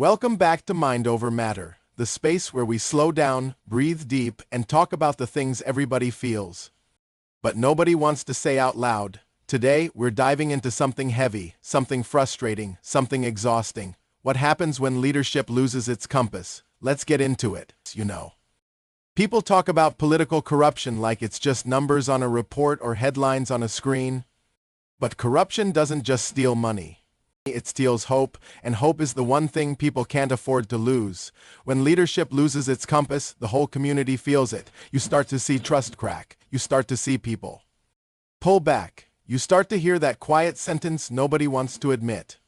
Welcome back to Mind Over Matter, the space where we slow down, breathe deep, and talk about the things everybody feels, but nobody wants to say out loud. Today, we're diving into something heavy, something frustrating, something exhausting. What happens when leadership loses its compass? Let's get into it. People talk about political corruption like it's just numbers on a report or headlines on a screen. But corruption doesn't just steal money. It steals hope, and hope is the one thing people can't afford to lose. When leadership loses its compass, the whole community feels it. You start to see trust crack. You start to see people pull back. You start to hear that quiet sentence nobody wants to admit.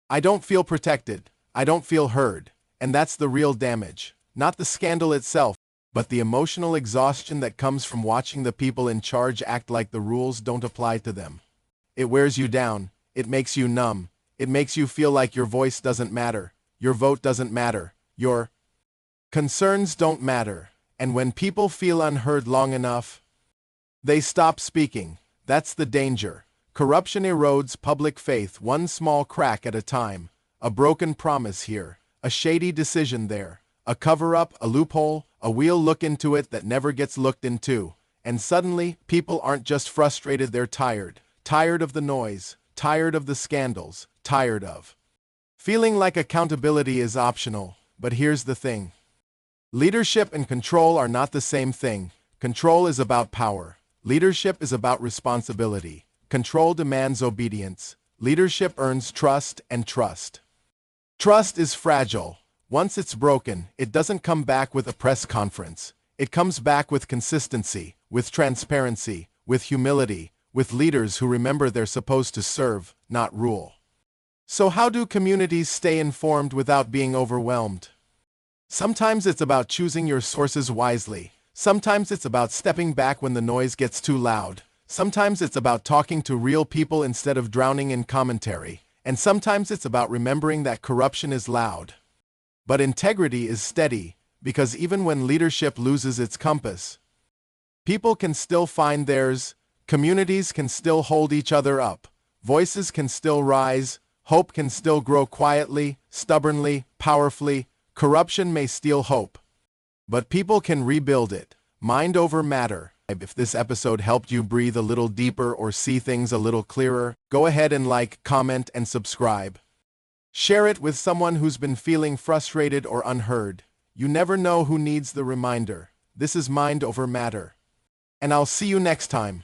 I don't feel protected. I don't feel heard. And that's the real damage. Not the scandal itself, but the emotional exhaustion that comes from watching the people in charge act like the rules don't apply to them. It wears you down. It makes you numb. It makes you feel like your voice doesn't matter, your vote doesn't matter, your concerns don't matter. And when people feel unheard long enough, they stop speaking. That's the danger. Corruption erodes public faith one small crack at a time. A broken promise here, a shady decision there, a cover-up, a loophole, a we'll look into it that never gets looked into. And suddenly, people aren't just frustrated, they're tired. Tired of the noise, tired of the scandals, tired of feeling like accountability is optional. But here's the thing. Leadership and control are not the same thing. Control is about power. Leadership is about responsibility. Control demands obedience. Leadership earns trust, and trust. Trust is fragile. Once it's broken, it doesn't come back with a press conference. It comes back with consistency, with transparency, with humility, with leaders who remember they're supposed to serve, not rule. So how do communities stay informed without being overwhelmed? Sometimes it's about choosing your sources wisely. Sometimes it's about stepping back when the noise gets too loud. Sometimes it's about talking to real people instead of drowning in commentary. And sometimes it's about remembering that corruption is loud, but integrity is steady, because even when leadership loses its compass, people can still find theirs. Communities can still hold each other up. Voices can still rise. Hope can still grow quietly, stubbornly, powerfully. Corruption may steal hope, but people can rebuild it. Mind over matter. If this episode helped you breathe a little deeper or see things a little clearer, go ahead and like, comment, and subscribe. Share it with someone who's been feeling frustrated or unheard. You never know who needs the reminder. This is Mind Over Matter. And I'll see you next time.